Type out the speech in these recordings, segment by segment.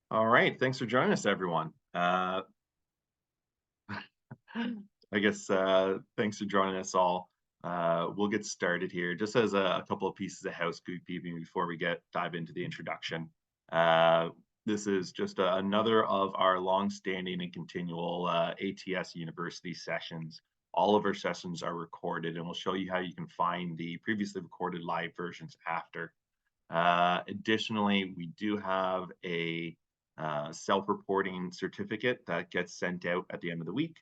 All right, thanks for joining us, everyone. I guess thanks for joining us all. We'll get started here. Just as a couple of pieces of housekeeping before we dive into the introduction. Uh, this is just another of our long-standing and continual ATS University sessions. All of our sessions are recorded, and we'll show you how you can find the previously recorded live versions after. Additionally, we do have a self-reporting certificate that gets sent out at the end of the week.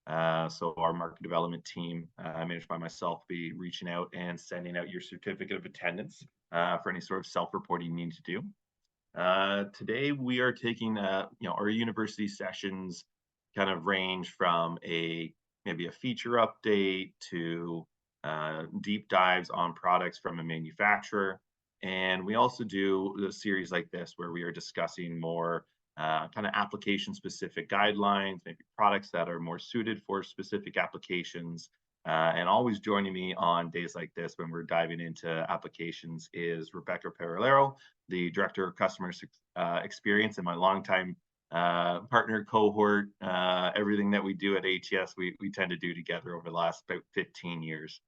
So our market development team, managed by myself, be reaching out and sending out your certificate of attendance for any sort of self-reporting you need to do. Today we are taking, our university sessions kind of range from maybe a feature update to deep dives on products from a manufacturer. And we also do a series like this where we are discussing more kind of application specific guidelines, maybe products that are more suited for specific applications. And always joining me on days like this when we're diving into applications is Rebecca Perolero, the Director of Customer Experience and my longtime partner cohort. Everything that we do at ATS, we tend to do together over the last about 15 years.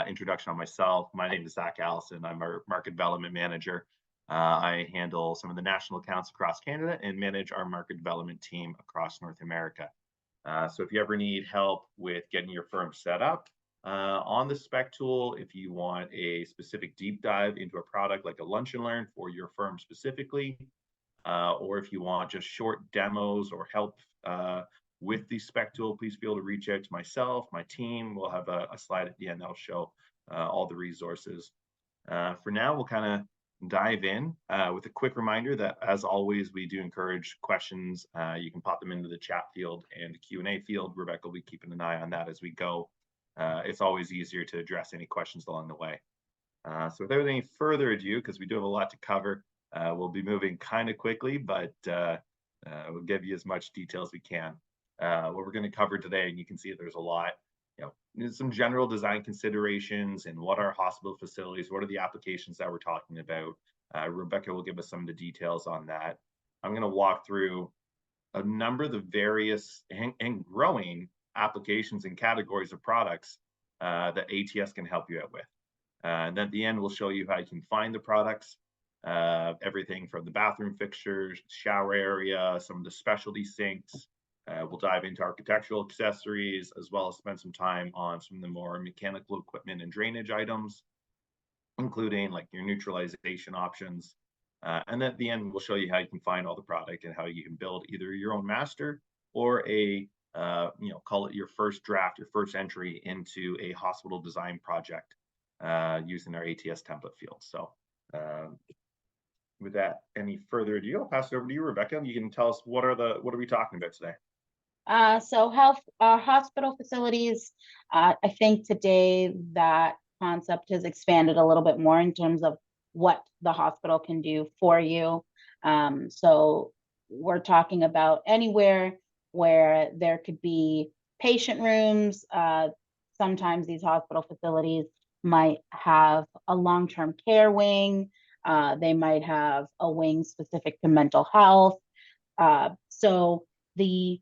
Introduction on myself. My name is Zach Allison. I'm our market development manager. I handle some of the national accounts across Canada and manage our market development team across North America. So if you ever need help with getting your firm set up on the spec tool, if you want a specific deep dive into a product like a lunch and learn for your firm specifically, or if you want just short demos or help with the spec tool, please feel to reach out to myself, my team. We'll have a slide at the end that'll show all the resources. For now, we'll kind of dive in with a quick reminder that, as always, we do encourage questions. You can pop them into the chat field and the Q&A field. Rebecca will be keeping an eye on that as we go. It's always easier to address any questions along the way. So without any further ado, because we do have a lot to cover, we'll be moving kind of quickly, but we'll give you as much detail as we can. What we're going to cover today, and you can see there's a lot, some general design considerations and what are hospital facilities, what are the applications that we're talking about. Rebecca will give us some of the details on that. I'm going to walk through a number of the various and growing applications and categories of products that ATS can help you out with. And at the end, we'll show you how you can find the products, everything from the bathroom fixtures, shower area, some of the specialty sinks. We'll dive into architectural accessories, as well as spend some time on some of the more mechanical equipment and drainage items, including like your neutralization options. And at the end, we'll show you how you can find all the product and how you can build either your own master or call it your first draft, your first entry into a hospital design project using our ATS template field. So with that, any further ado, I'll pass it over to you, Rebecca. You can tell us what are we talking about today? So health hospital facilities, I think today that concept has expanded a little bit more in terms of what the hospital can do for you. So we're talking about anywhere where there could be patient rooms. Sometimes these hospital facilities might have a long-term care wing. They might have a wing specific to mental health. So the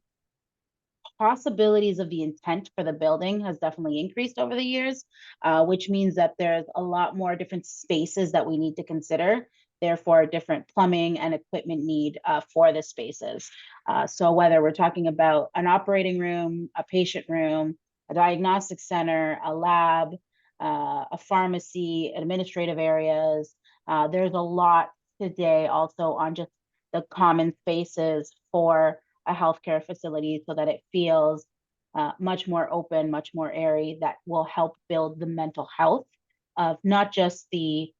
possibilities of the intent for the building has definitely increased over the years, which means that there's a lot more different spaces that we need to consider, therefore different plumbing and equipment need for the spaces. So whether we're talking about an operating room, a patient room, a diagnostic center, a lab, a pharmacy, administrative areas, there's a lot today also on just the common spaces for a healthcare facility so that it feels much more open, much more airy, that will help build the mental health of not just the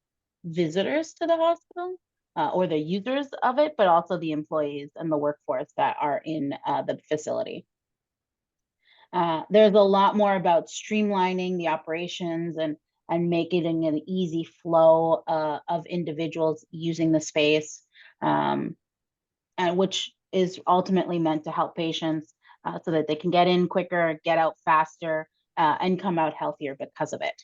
visitors to the hospital or the users of it, but also the employees and the workforce that are in the facility. There's a lot more about streamlining the operations and making it an easy flow of individuals using the space, and which is ultimately meant to help patients so that they can get in quicker, get out faster, and come out healthier because of it.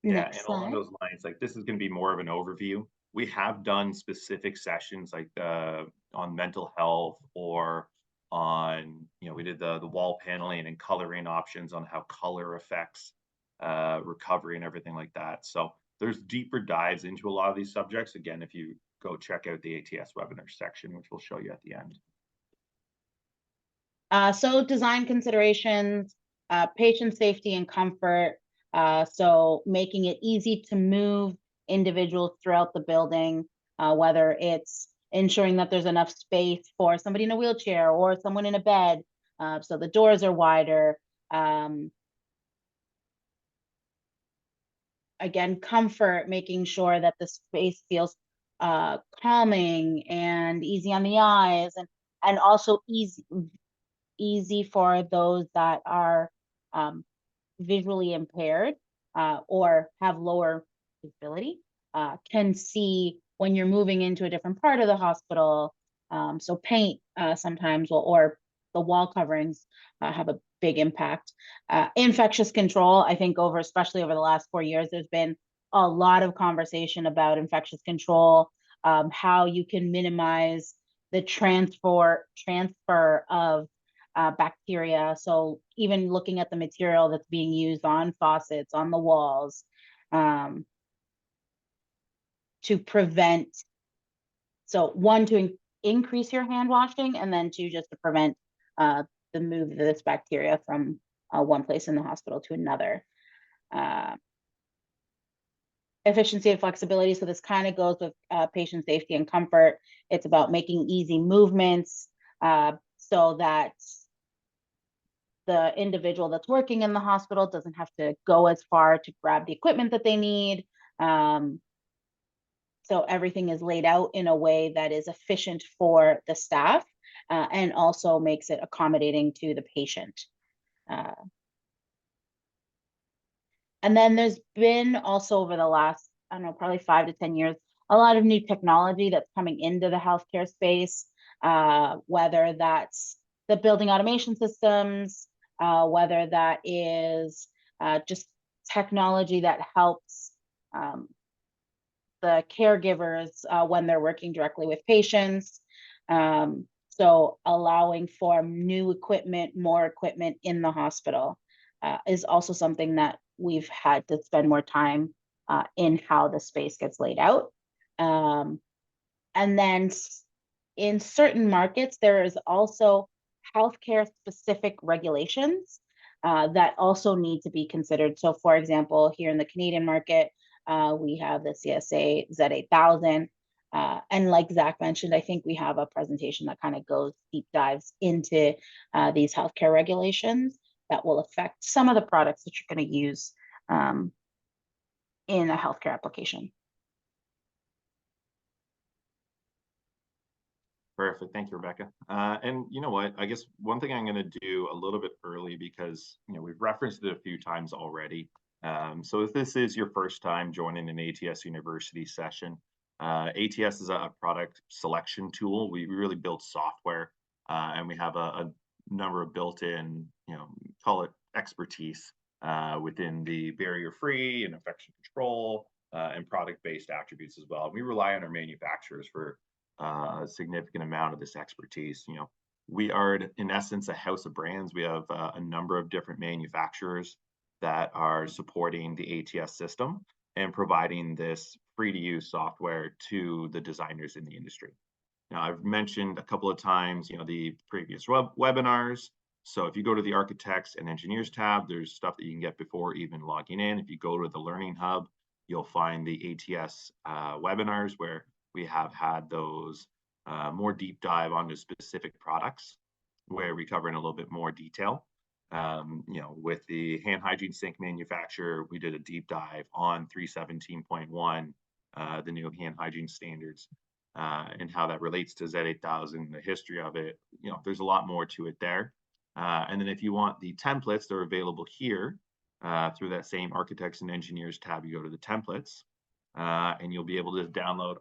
Yeah, Next and along slide. those lines, like this is going to be more of an overview. We have done specific sessions like on mental health or on, we did the wall paneling and coloring options on how color affects recovery and everything like that. So there's deeper dives into a lot of these subjects. Again, if you go check out the ATS webinar section, which we'll show you at the end. So design considerations, patient safety and comfort. So making it easy to move individuals throughout the building, whether it's ensuring that there's enough space for somebody in a wheelchair or someone in a bed, so the doors are wider. Again, comfort, making sure that the space feels calming and easy on the eyes, and also easy for those that are visually impaired or have lower visibility, can see when you're moving into a different part of the hospital. So paint sometimes or the wall coverings have a big impact. Infectious control, I think especially over the last 4 years, there's been a lot of conversation about infectious control, how you can minimize the transfer of bacteria. So even looking at the material that's being used on faucets, on the walls, to prevent, so one, to increase your hand washing, and then two, just to prevent the move of this bacteria from one place in the hospital to another. Efficiency and flexibility. So this kind of goes with patient safety and comfort. It's about making easy movements so that the individual that's working in the hospital doesn't have to go as far to grab the equipment that they need. So everything is laid out in a way that is efficient for the staff and also makes it accommodating to the patient. And then there's been also over the last, I don't know, probably 5 to 10 years, a lot of new technology that's coming into the healthcare space, whether that's the building automation systems, whether that is just technology that helps the caregivers when they're working directly with patients. So allowing for new equipment, more equipment in the hospital is also something that we've had to spend more time in how the space gets laid out. And then in certain markets, there is also healthcare specific regulations that also need to be considered. So for example, here in the Canadian market, we have the CSA Z8000. And like Zach mentioned, I think we have a presentation that kind of goes deep dives into these healthcare regulations that will affect some of the products that you're going to use in a healthcare application. Perfect. Thank you, Rebecca. And you know what? I guess one thing I'm going to do a little bit early because we've referenced it a few times already. So if this is your first time joining an ATS University session, ATS is a product selection tool. We really build software, and we have a number of built-in, call it expertise within the barrier-free and infection control and product-based attributes as well. We rely on our manufacturers for a significant amount of this expertise. We are in essence a house of brands. We have a number of different manufacturers that are supporting the ATS system and providing this free to use software to the designers in the industry. Now, I've mentioned a couple of times, the previous webinars. So if you go to the Architects and Engineers tab, there's stuff that you can get before even logging in. If you go to the Learning Hub, you'll find the ATS webinars where we have had those more deep dive onto specific products where we cover in a little bit more detail. With the hand hygiene sink manufacturer, we did a deep dive on 317.1, the new hand hygiene standards, and how that relates to Z8000, the history of it. There's a lot more to it there. And then if you want the templates, they're available here through that same Architects and Engineers tab. You go to the templates, and you'll be able to download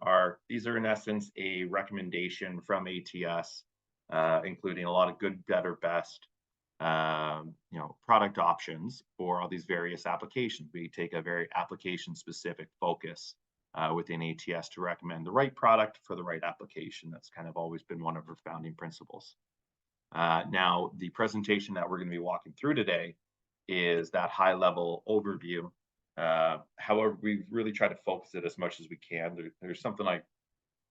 these are in essence a recommendation from ATS, including a lot of good, better, best, product options for all these various applications. We take a very application specific focus within ATS to recommend the right product for the right application. That's kind of always been one of our founding principles. Now, the presentation that we're going to be walking through today is that high level overview. However, we've really tried to focus it as much as we can. There's something like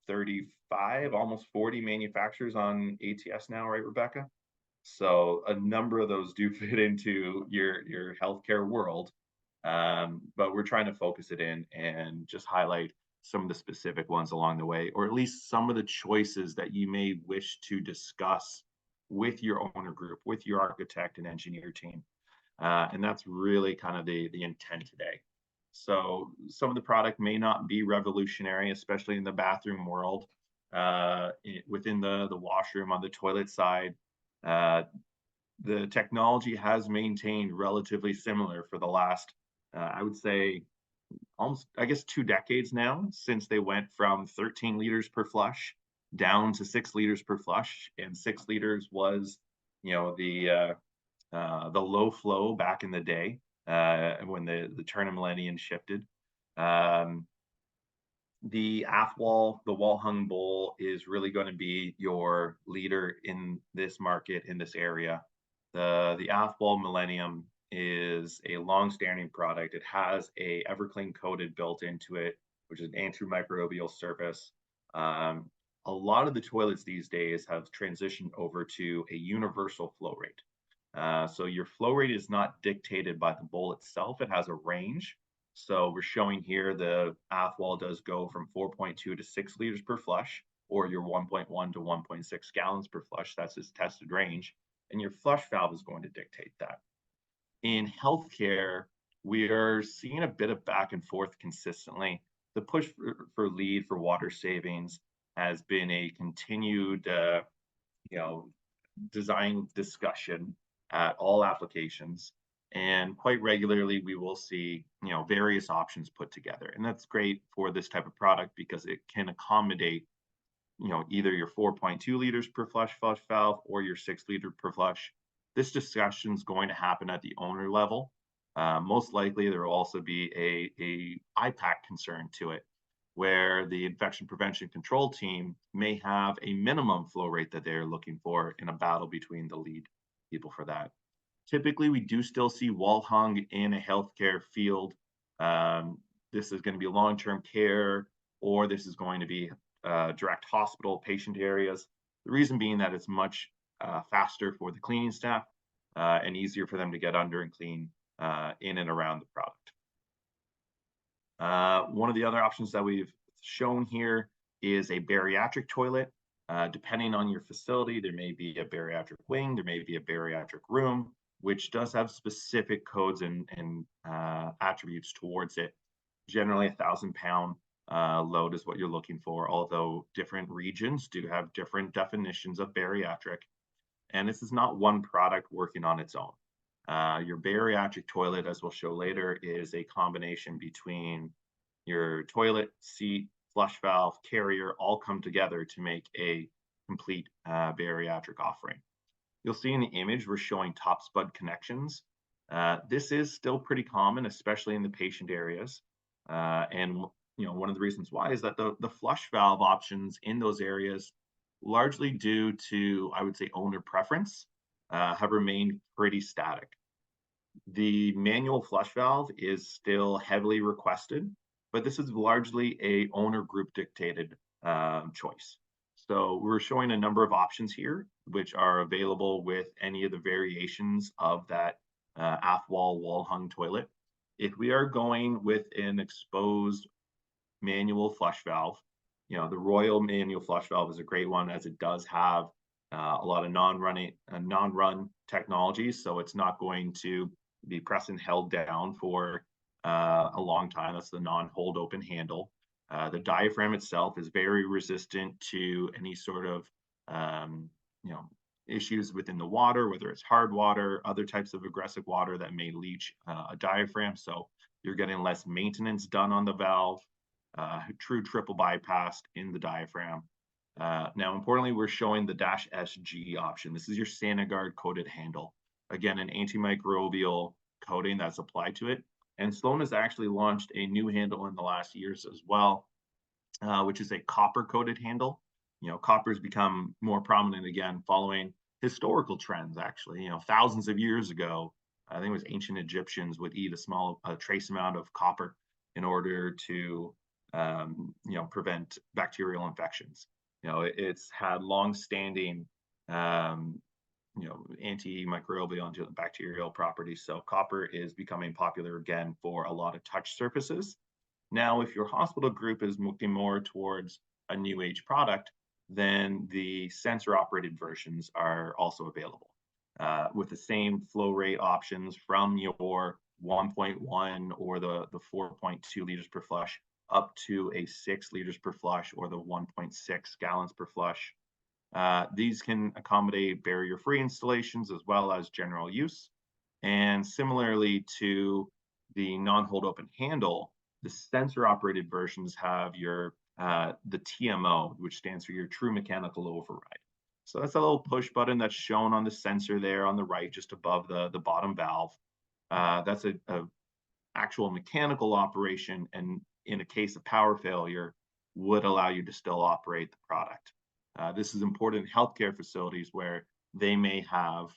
35, almost 40 manufacturers on ATS now, right, Rebecca? So a number of those do fit into your healthcare world, but we're trying to focus it in and just highlight some of the specific ones along the way, or at least some of the choices that you may wish to discuss with your owner group, with your architect and engineer team. And that's really kind of the intent today. So some of the product may not be revolutionary, especially in the bathroom world. Within the washroom, on the toilet side, the technology has maintained relatively similar for the last, I would say, almost, I guess, 2 decades now, since they went from 13 liters per flush down to 6 liters per flush. And 6 liters was, the low flow back in the day, when the turn of millennium shifted. The AFWall, the wall hung bowl, is really going to be your leader in this market, in this area. The AFWall Millennium is a long-standing product. It has a Everclean coated built into it, which is an antimicrobial surface. A lot of the toilets these days have transitioned over to a universal flow rate. So your flow rate is not dictated by the bowl itself. It has a range. So we're showing here the AFWall does go from 4.2 to 6 liters per flush, or your 1.1 to 1.6 gallons per flush. That's its tested range. And your flush valve is going to dictate that. In healthcare, we are seeing a bit of back and forth consistently. The push for LEED, for water savings, has been a continued, design discussion at all applications. And quite regularly, we will see, various options put together. And that's great for this type of product because it can accommodate, either your 4.2 liters per flush valve or your 6 liter per flush. This discussion is going to happen at the owner level. Most likely, there will also be a IPAC concern to it, where the infection prevention control team may have a minimum flow rate that they're looking for in a battle between the lead people for that. Typically, we do still see wall hung in a healthcare field. This is going to be long-term care, or this is going to be direct hospital patient areas. The reason being that it's much faster for the cleaning staff and easier for them to get under and clean in and around the product. One of the other options that we've shown here is a bariatric toilet. Depending on your facility, there may be a bariatric wing, there may be a bariatric room, which does have specific codes and attributes towards it. Generally, 1,000-pound load is what you're looking for, although different regions do have different definitions of bariatric. And this is not one product working on its own. Your bariatric toilet, as we'll show later, is a combination between your toilet, seat, flush valve, carrier, all come together to make a complete bariatric offering. You'll see in the image, we're showing top spud connections. This is still pretty common, especially in the patient areas. And one of the reasons why is that the flush valve options in those areas, largely due to, I would say, owner preference, have remained pretty static. The manual flush valve is still heavily requested, but this is largely a owner group dictated choice. So we're showing a number of options here, which are available with any of the variations of that AFWall wall hung toilet. If we are going with an exposed manual flush valve, the Royal manual flush valve is a great one, as it does have a lot of non-run technologies. So it's not going to be pressed and held down for a long time. That's the non-hold open handle. The diaphragm itself is very resistant to any sort of, issues within the water, whether it's hard water, other types of aggressive water that may leach a diaphragm. So you're getting less maintenance done on the valve, true triple bypass in the diaphragm. Now, importantly, we're showing the Dash SG option. This is your SaniGuard coated handle. Again, an antimicrobial coating that's applied to it. And Sloan has actually launched a new handle in the last years as well, which is a copper-coated handle. Copper's become more prominent again following historical trends, actually. Thousands of years ago, I think it was ancient Egyptians would eat a trace amount of copper in order to, prevent bacterial infections. It's had long-standing, um, antimicrobial and bacterial properties. So copper is becoming popular again for a lot of touch surfaces. Now, if your hospital group is looking more towards a new age product, then the sensor operated versions are also available with the same flow rate options from your 1.1 or the 4.2 liters per flush up to a 6 liters per flush or the 1.6 gallons per flush. These can accommodate barrier-free installations as well as general use. And similarly to the non-hold open handle, the sensor-operated versions have the TMO, which stands for your true mechanical override. So that's a little push button that's shown on the sensor there on the right, just above the bottom valve. That's a actual mechanical operation, and in a case of power failure, would allow you to still operate the product. This is important in healthcare facilities where they may have,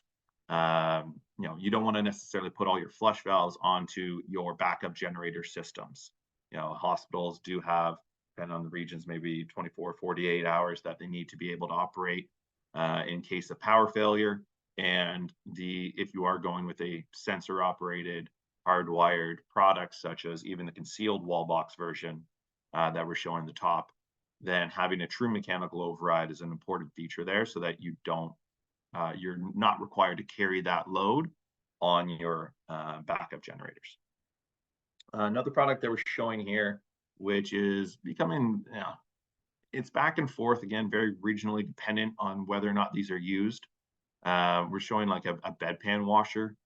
you don't want to necessarily put all your flush valves onto your backup generator systems. Hospitals do have, depending on the regions, maybe 24, 48 hours that they need to be able to operate in case of power failure. And if you are going with a sensor operated hardwired product, such as even the concealed wall box version that we're showing the top, then having a true mechanical override is an important feature there so that you're not required to carry that load on your backup generators. Another product that we're showing here, which is becoming, it's back and forth again, very regionally dependent on whether or not these are used. We're showing like a bedpan washer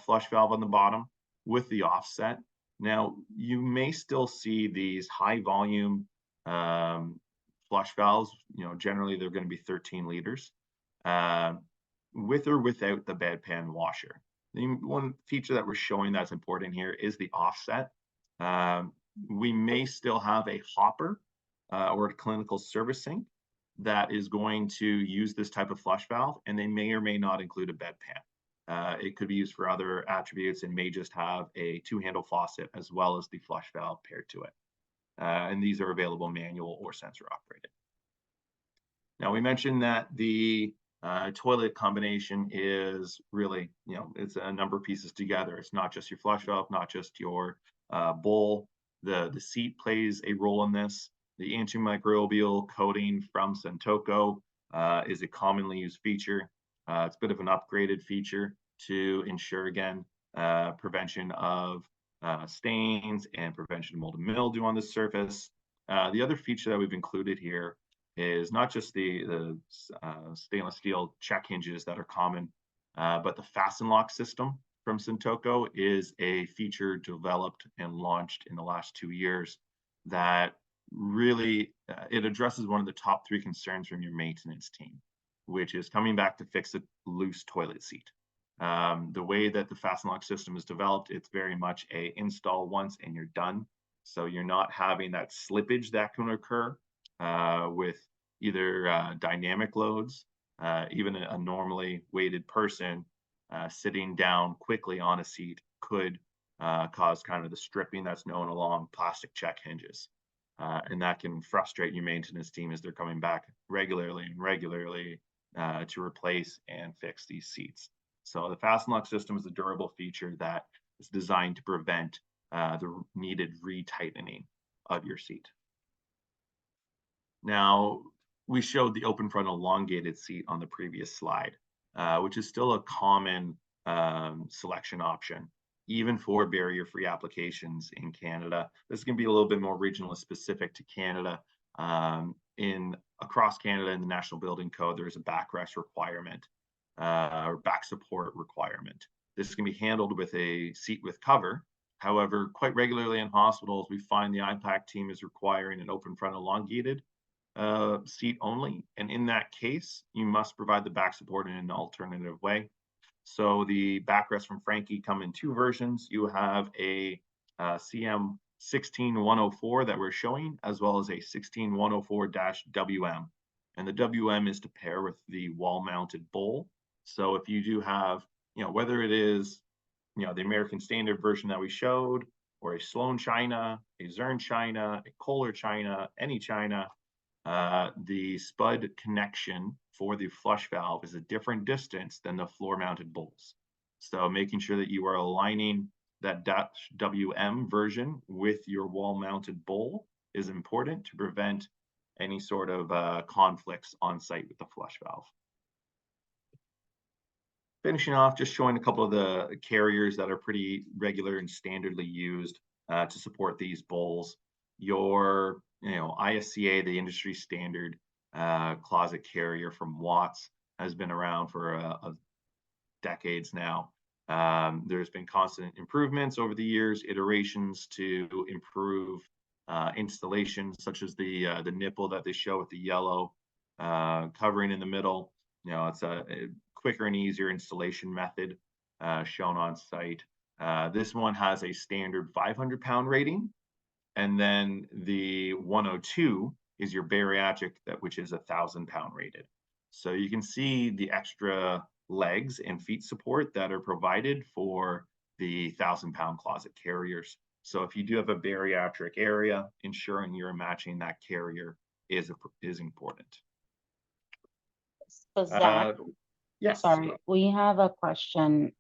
flush valve on the bottom with the offset. Now, you may still see these high volume flush valves. Generally they're going to be 13 liters with or without the bedpan washer. The one feature that we're showing that's important here is the offset. We may still have a hopper or a clinical service sink that is going to use this type of flush valve, and they may or may not include a bedpan. It could be used for other attributes and may just have a two-handle faucet as well as the flush valve paired to it. And these are available manual or sensor operated. Now, we mentioned that the toilet combination is really, it's a number of pieces together. It's not just your flush valve, not just your bowl. The seat plays a role in this. The antimicrobial coating from Sentoco is a commonly used feature. It's a bit of an upgraded feature to ensure, again, prevention of stains and prevention of mold and mildew on the surface. The other feature that we've included here is not just the stainless steel check hinges that are common, but the fasten lock system from Sentoco is a feature developed and launched in the last 2 years that really it addresses one of the top 3 concerns from your maintenance team, which is coming back to fix a loose toilet seat. The way that the fasten lock system is developed, it's very much a install once and you're done. So you're not having that slippage that can occur with either dynamic loads, even a normally weighted person sitting down quickly on a seat could cause kind of the stripping that's known along plastic check hinges. And that can frustrate your maintenance team as they're coming back regularly to replace and fix these seats. So the fasten lock system is a durable feature that is designed to prevent the needed retightening of your seat. Now, we showed the open front elongated seat on the previous slide, which is still a common selection option, even for barrier-free applications in Canada. This is going to be a little bit more regional specific to Canada. Across Canada in the National Building Code, there is a backrest requirement or back support requirement. This can be handled with a seat with cover. However, quite regularly in hospitals, we find the IPAC team is requiring an open front elongated seat only. And in that case, you must provide the back support in an alternative way. So the backrest from Franke come in 2 versions. You have a CM 16104 that we're showing, as well as a 16104-WM. And the WM is to pair with the wall-mounted bowl. So if you do have, whether it is, the American Standard version that we showed, or a Sloan China, a Zurn China, a Kohler China, any China, the spud connection for the flush valve is a different distance than the floor-mounted bowls. So making sure that you are aligning that WM version with your wall-mounted bowl is important to prevent any sort of conflicts on site with the flush valve. Finishing off, just showing a couple of the carriers that are pretty regular and standardly used to support these bowls. Your, ISCA, the industry standard closet carrier from Watts, has been around for decades now. There's been constant improvements over the years, iterations to improve installation, such as the nipple that they show with the yellow covering in the middle. It's a quicker and easier installation method shown on site. This one has a standard 500-pound rating, and then the 102 is your bariatric, which is 1,000-pound rated. So you can see the extra legs and feet support that are provided for the 1,000-pound closet carriers. So if you do have a bariatric area, ensuring you're matching that carrier is important. So Zach, yes. sorry, we have a question.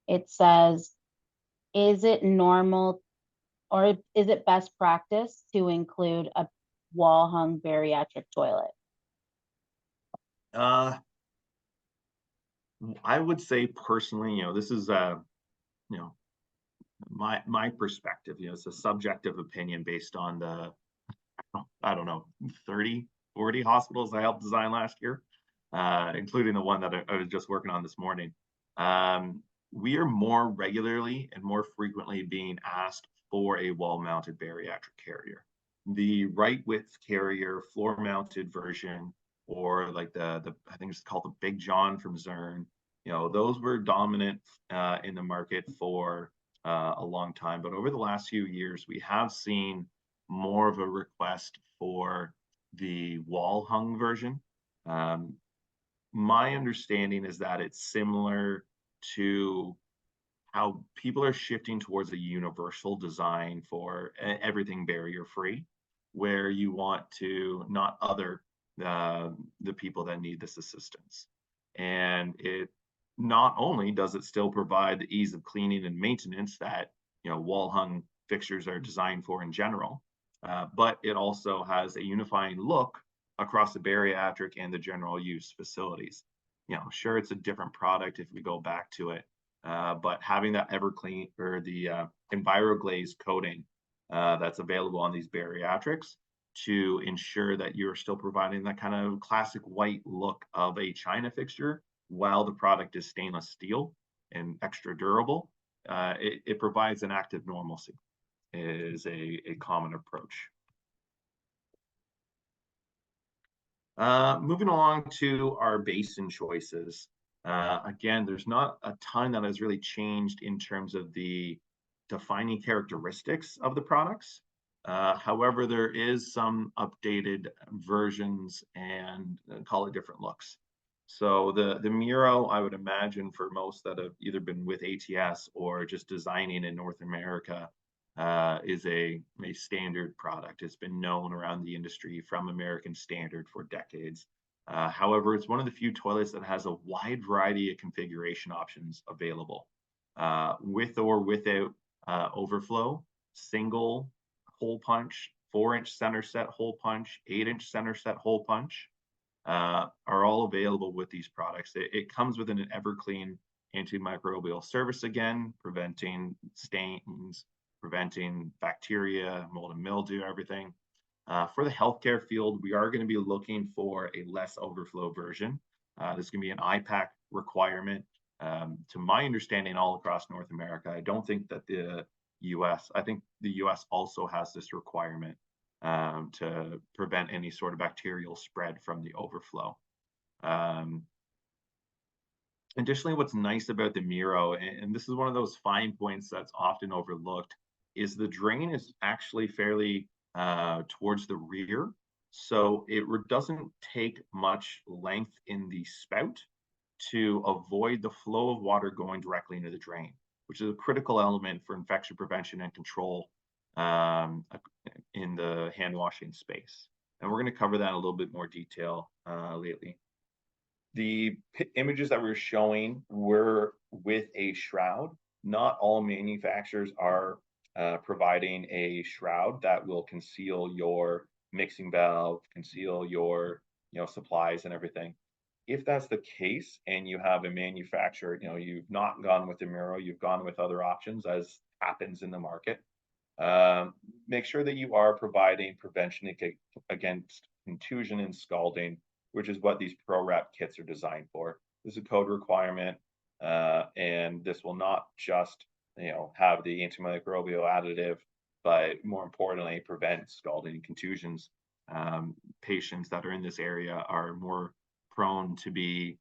It says, is it normal or is it best practice to include a wall hung bariatric toilet? I would say personally, this is my perspective. It's a subjective opinion based on the, I don't know, 30, 40 hospitals I helped design last year, including the one that I was just working on this morning. We are more regularly and more frequently being asked for a wall-mounted bariatric carrier. The right width carrier, floor-mounted version, or like the I think it's called the Big John from Zurn, those were dominant in the market for a long time. But over the last few years, we have seen more of a request for the wall hung version. My understanding is that it's similar to how people are shifting towards a universal design for everything barrier free, where you want to not other the people that need this assistance. And it not only does it still provide the ease of cleaning and maintenance that wall hung fixtures are designed for in general, but it also has a unifying look across the bariatric and the general use facilities. Sure, it's a different product if we go back to it, but having that EverClean or the EnviroGlaze coating that's available on these bariatrics to ensure that you're still providing that kind of classic white look of a China fixture while the product is stainless steel and extra durable, it provides an active normalcy, is a common approach. Moving along to our basin choices. Again, there's not a ton that has really changed in terms of the defining characteristics of the products. However, there is some updated versions and call it different looks. So the Miro, I would imagine for most that have either been with ATS or just designing in North America, is a standard product. It's been known around the industry from American Standard for decades. However, it's one of the few toilets that has a wide variety of configuration options available, with or without overflow, single hole punch, 4-inch center set hole punch, 8-inch center set hole punch, are all available with these products. It comes with an EverClean antimicrobial service, again, preventing stains, preventing bacteria, mold and mildew, everything. For the healthcare field, we are going to be looking for a less overflow version. There's going to be an IPAC requirement. To my understanding, all across North America, I don't think that the US, I think the US also has this requirement to prevent any sort of bacterial spread from the overflow. Additionally, what's nice about the Miro, and this is one of those fine points that's often overlooked, is the drain is actually fairly towards the rear. So it doesn't take much length in the spout to avoid the flow of water going directly into the drain, which is a critical element for infection prevention and control um, in the hand washing space. And we're going to cover that in a little bit more detail lately. The images that we're showing were with a shroud. Not all manufacturers are providing a shroud that will conceal your mixing valve, conceal your supplies and everything. If that's the case, and you have a manufacturer, you've not gone with Emiro, you've gone with other options, as happens in the market. Make sure that you are providing prevention against contusion and scalding, which is what these ProWrap kits are designed for. This is a code requirement, and this will not just have the antimicrobial additive, but more importantly, prevent scalding and contusions. Patients that are in this area are more prone to be,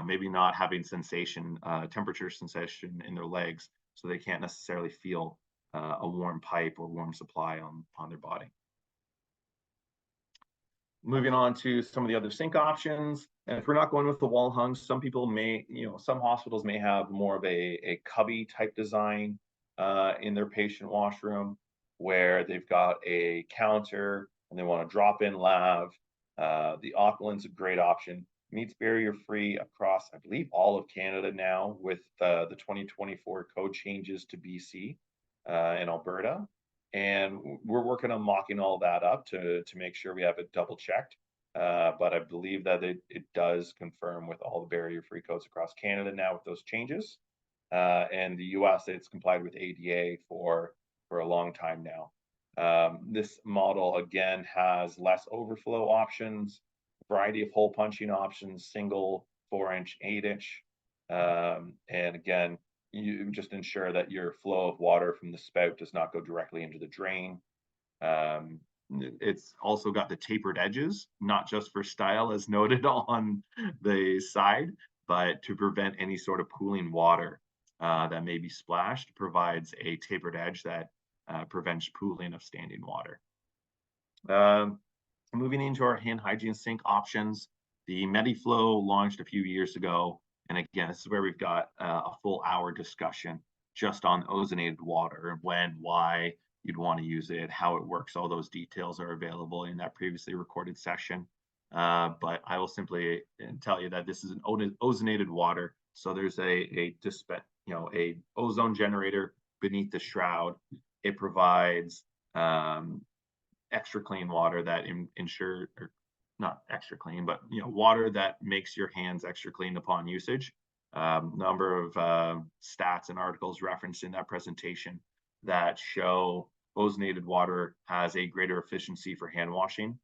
maybe not having sensation, temperature sensation in their legs, so they can't necessarily feel a warm pipe or warm supply on their body. Moving on to some of the other sink options. And if we're not going with the wall hung, some people may, some hospitals may have more of a cubby type design in their patient washroom, where they've got a counter and they want to drop in lav. The Aqualin's a great option. Meets barrier free across, I believe, all of Canada now, with the 2024 code changes to BC and Alberta. And we're working on mocking all that up to make sure we have it double checked. But I believe that it does confirm with all the barrier-free codes across Canada now with those changes. And the US, it's complied with ADA for a long time now. This model, again, has less overflow options, variety of hole punching options, single, 4-inch, 8-inch. And again, you just ensure that your flow of water from the spout does not go directly into the drain. It's also got the tapered edges, not just for style as noted on the side, but to prevent any sort of pooling water that may be splashed. Provides a tapered edge that prevents pooling of standing water. Moving into our hand hygiene sink options, the MediFlow launched a few years ago. And again, this is where we've got a full hour discussion just on ozonated water, when, why you'd want to use it, how it works. All those details are available in that previously recorded session. But I will simply tell you that this is an ozonated water. So there's a ozone generator beneath the shroud. It provides extra clean water that ensure, or not extra clean, but water that makes your hands extra clean upon usage. Number of stats and articles referenced in that presentation that show ozonated water has a greater efficiency for hand washing,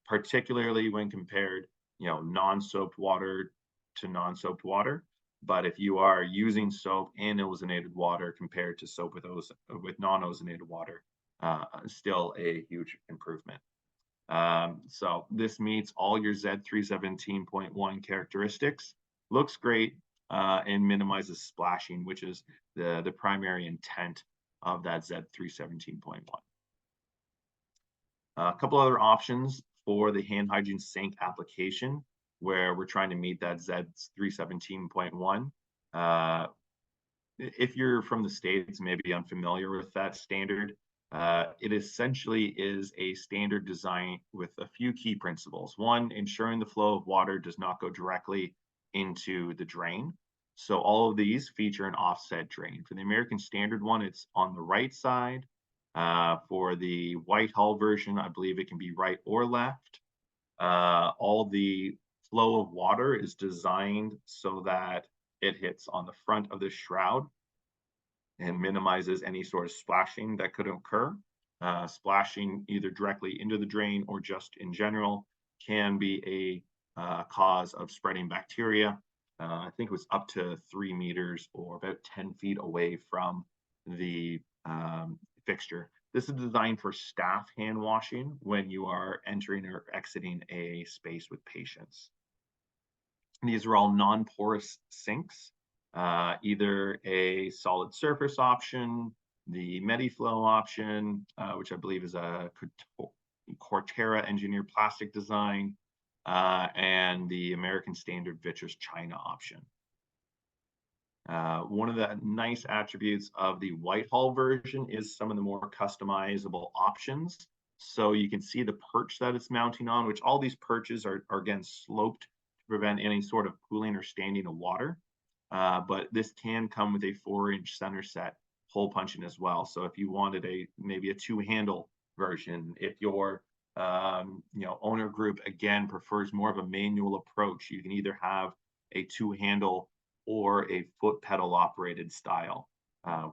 particularly when compared, non-soaped water to non-soaped water. But if you are using soap and ozonated water compared to soap with non-ozonated water, still a huge improvement. So this meets all your Z317.1 characteristics, looks great, and minimizes splashing, which is the primary intent of that Z317.1. A couple other options for the hand hygiene sink application, where we're trying to meet that Z317.1. If you're from the States, maybe unfamiliar with that standard, it essentially is a standard design with a few key principles. One, ensuring the flow of water does not go directly into the drain. So all of these feature an offset drain. For the American Standard one, it's on the right side. For the Whitehall version, I believe it can be right or left. All the flow of water is designed so that it hits on the front of the shroud and minimizes any sort of splashing that could occur. Splashing either directly into the drain or just in general can be a cause of spreading bacteria. I think it was up to 3 meters or about 10 feet away from the fixture. This is designed for staff hand washing when you are entering or exiting a space with patients. These are all non-porous sinks, either a solid surface option, the MediFlow option, which I believe is a Cortera engineered plastic design, and the American Standard Vitrus China option. One of the nice attributes of the Whitehall version is some of the more customizable options. So you can see the perch that it's mounting on, which all these perches are again sloped to prevent any sort of pooling or standing of water. But this can come with a 4-inch center set hole punching as well. So if you wanted maybe a 2-handle version, if your owner group again prefers more of a manual approach, you can either have a 2-handle or a foot pedal operated style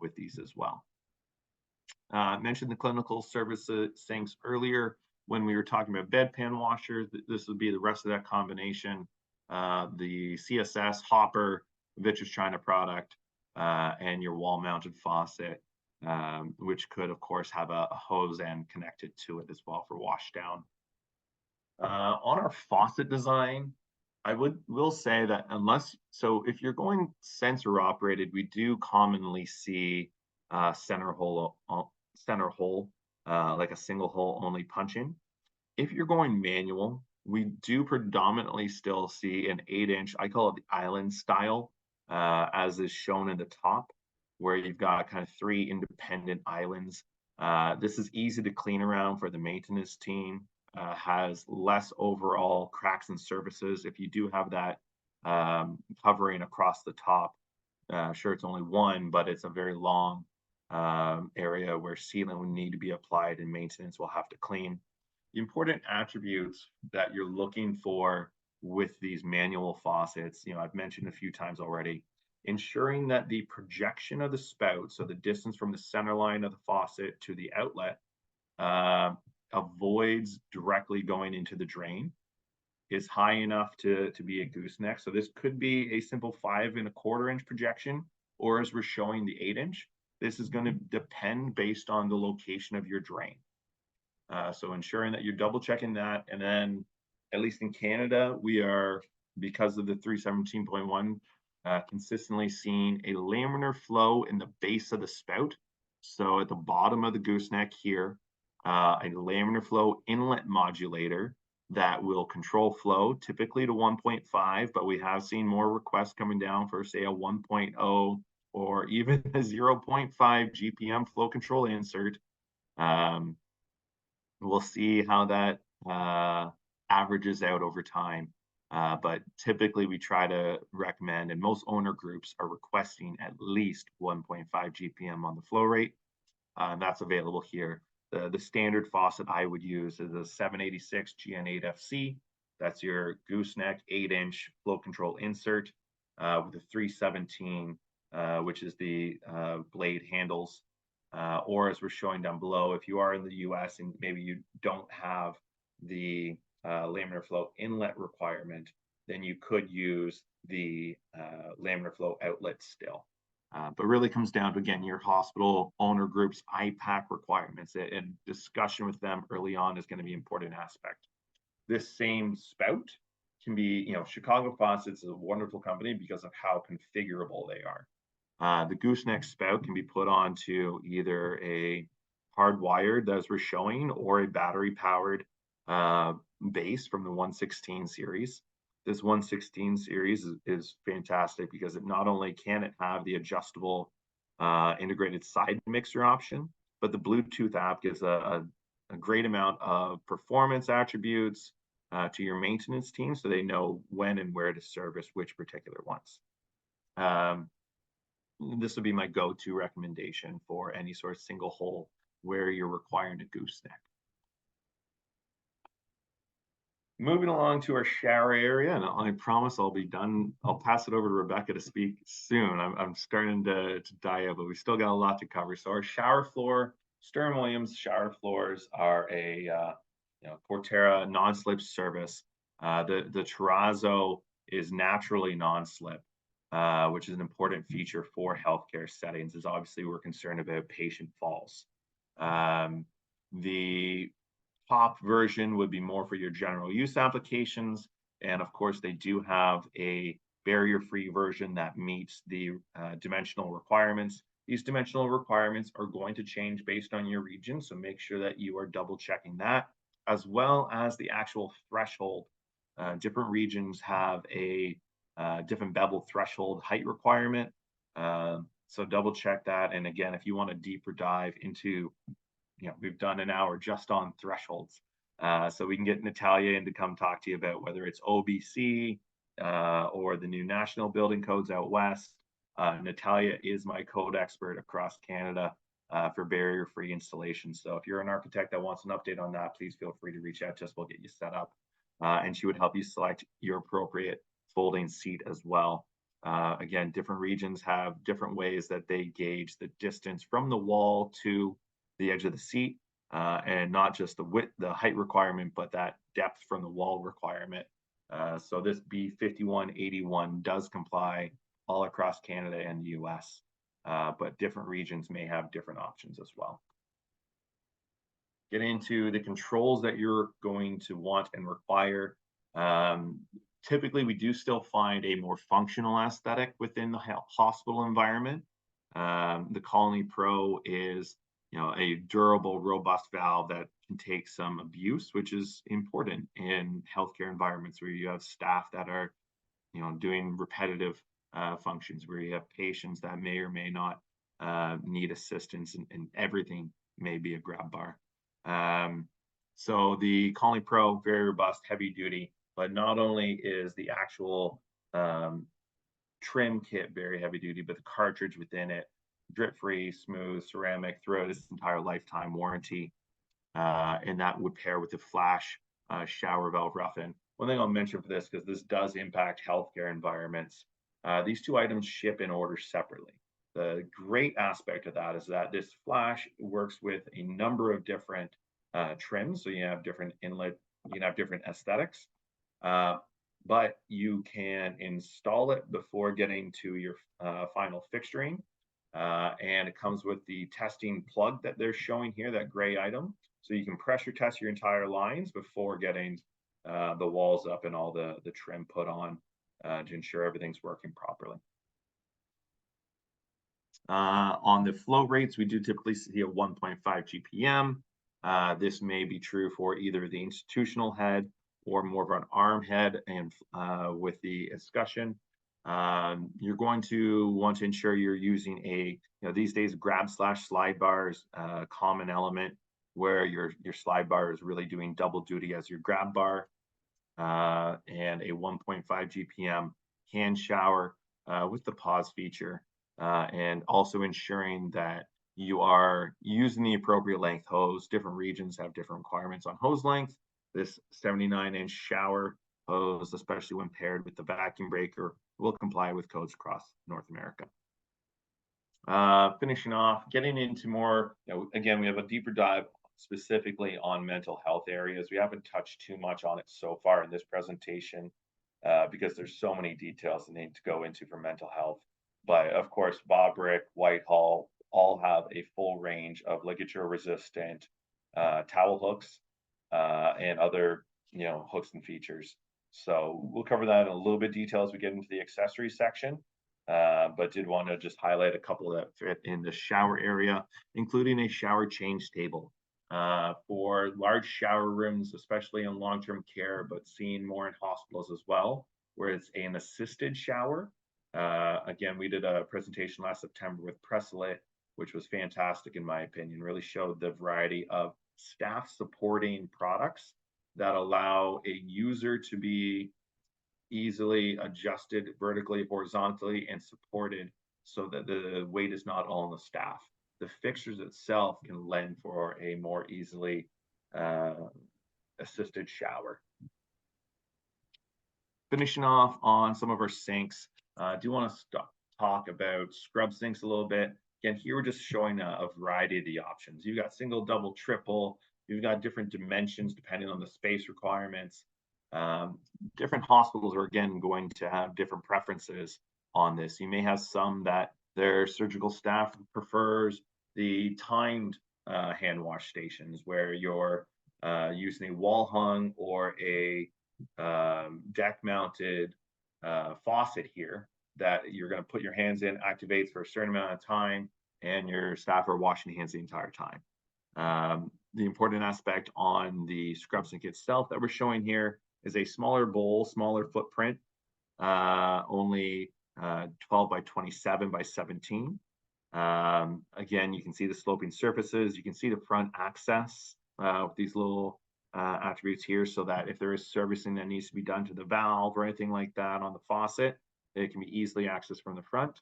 with these as well. I mentioned the clinical services sinks earlier when we were talking about bedpan washers. This would be the rest of that combination. The CSS hopper, Vitrus China product, and your wall mounted faucet, which could of course have a hose end connected to it as well for wash down. On our faucet design, I will say that if you're going sensor operated, we do commonly see center hole, like a single hole only punching. If you're going manual, we do predominantly still see an 8-inch, I call it the island style, as is shown in the top, where you've got kind of 3 independent islands. This is easy to clean around for the maintenance team. Has less overall cracks and surfaces. If you do have that covering across the top, sure, it's only one, but it's a very long area where sealant would need to be applied and maintenance will have to clean. The important attributes that you're looking for with these manual faucets, I've mentioned a few times already, ensuring that the projection of the spout, so the distance from the center line of the faucet to the outlet, avoids directly going into the drain, is high enough to be a gooseneck. So this could be a simple 5 1/4 inch projection, or as we're showing the 8-inch, this is going to depend based on the location of your drain. So ensuring that you're double checking that. And then at least in Canada, we are, because of the 317.1, consistently seeing a laminar flow in the base of the spout. So at the bottom of the gooseneck here, a laminar flow inlet modulator that will control flow typically to 1.5, but we have seen more requests coming down for, say, a 1.0 or even a 0.5 GPM flow control insert. We'll see how that averages out over time. But typically we try to recommend, and most owner groups are requesting at least 1.5 GPM on the flow rate. That's available here. The standard faucet I would use is a 786 GN8FC. That's your gooseneck 8-inch flow control insert with a 317, which is the blade handles. Or as we're showing down below, if you are in the US and maybe you don't have the laminar flow inlet requirement, then you could use the laminar flow outlet still. But really comes down to, again, your hospital owner group's IPAC requirements, and discussion with them early on is going to be an important aspect. This same spout can be, Chicago Faucets is a wonderful company because of how configurable they are. The gooseneck spout can be put onto either a hardwired, as we're showing, or a battery powered base from the 116 series. This 116 series is fantastic because it not only can it have the adjustable integrated side mixer option, but the Bluetooth app gives a great amount of performance attributes to your maintenance team, so they know when and where to service which particular ones. This would be my go-to recommendation for any sort of single hole where you're requiring a gooseneck. Moving along to our shower area, and I promise I'll be done. I'll pass it over to Rebecca to speak soon. I'm starting to die out, but we still got a lot to cover. So our shower floor, Sturm-Williams shower floors are a Cortera non-slip service. The terrazzo is naturally non-slip, which is an important feature for healthcare settings, as obviously we're concerned about patient falls. The top version would be more for your general use applications. And of course, they do have a barrier-free version that meets the dimensional requirements. These dimensional requirements are going to change based on your region, so make sure that you are double checking that, as well as the actual threshold. Different regions have a different bevel threshold height requirement. So double check that. And again, if you want a deeper dive into, we've done an hour just on thresholds. So we can get Natalia in to come talk to you about whether it's OBC or the new national building codes out west. Natalia is my code expert across Canada for barrier-free installation. So if you're an architect that wants an update on that, please feel free to reach out to us. We'll get you set up. And she would help you select your appropriate folding seat as well. Again, different regions have different ways that they gauge the distance from the wall to the edge of the seat, and not just the width, the height requirement, but that depth from the wall requirement. So this B5181 does comply all across Canada and the US, but different regions may have different options as well. Get into the controls that you're going to want and require. Typically, we do still find a more functional aesthetic within the hospital environment. The Colony Pro is, a durable, robust valve that can take some abuse, which is important in healthcare environments where you have staff that are, doing repetitive functions, where you have patients that may or may not need assistance, and everything may be a grab bar. So the Colony Pro, very robust, heavy duty, but not only is the actual trim kit very heavy duty, but the cartridge within it, drip free, smooth, ceramic throughout its entire lifetime warranty. And that would pair with the Flash shower valve rough-in. One thing I'll mention for this, because this does impact healthcare environments, these two items ship in order separately. The great aspect of that is that this Flash works with a number of different trims. So you have different inlet, you can have different aesthetics, but you can install it before getting to your final fixturing. And it comes with the testing plug that they're showing here, that gray item. So you can pressure test your entire lines before getting the walls up and all the trim put on to ensure everything's working properly. On the flow rates, we do typically see a 1.5 GPM. This may be true for either the institutional head or more of an arm head. And with the escutcheon, you're going to want to ensure you're using these days grab/slide bars, common element where your slide bar is really doing double duty as your grab bar, and a 1.5 GPM hand shower with the pause feature, and also ensuring that you are using the appropriate length hose. Different regions have different requirements on hose length. This 79-inch shower hose, especially when paired with the vacuum breaker, will comply with codes across North America. Finishing off, getting into more, again, we have a deeper dive specifically on mental health areas. We haven't touched too much on it so far in this presentation because there's so many details that need to go into for mental health. But of course, Bobrick, Whitehall all have a full range of ligature resistant towel hooks and other, hooks and features. So we'll cover that in a little bit detail as we get into the accessory section. But did want to just highlight a couple that fit in the shower area, including a shower change table. For large shower rooms, especially in long-term care, but seen more in hospitals as well, where it's an assisted shower. Again, we did a presentation last September with Presolite, which was fantastic in my opinion, really showed the variety of staff supporting products that allow a user to be easily adjusted vertically, horizontally, and supported so that the weight is not all on the staff. The fixtures itself can lend for a more easily assisted shower. Finishing off on some of our sinks, I do want to talk about scrub sinks a little bit. Again, here we're just showing a variety of the options. You've got single, double, triple. You've got different dimensions depending on the space requirements. Different hospitals are, again, going to have different preferences on this. You may have some that their surgical staff prefers the timed hand wash stations where you're using a wall hung or a deck mounted faucet here that you're going to put your hands in, activates for a certain amount of time, and your staff are washing hands the entire time. The important aspect on the scrub sink itself that we're showing here is a smaller bowl, smaller footprint, only 12 by 27 by 17. Again, you can see the sloping surfaces. You can see the front access with these little attributes here, so that if there is servicing that needs to be done to the valve or anything like that on the faucet, it can be easily accessed from the front.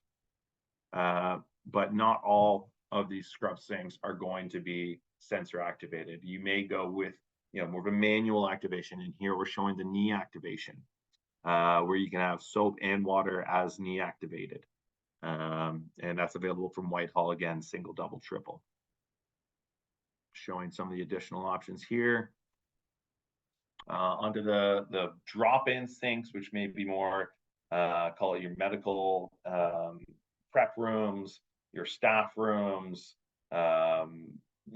But not all of these scrub sinks are going to be sensor activated. You may go with, you know, more of a manual activation. And here we're showing the knee activation, where you can have soap and water as knee activated. And that's available from Whitehall, again, single, double, triple. Showing some of the additional options here. Onto the drop-in sinks, which may be more, call it your medical prep rooms, your staff rooms,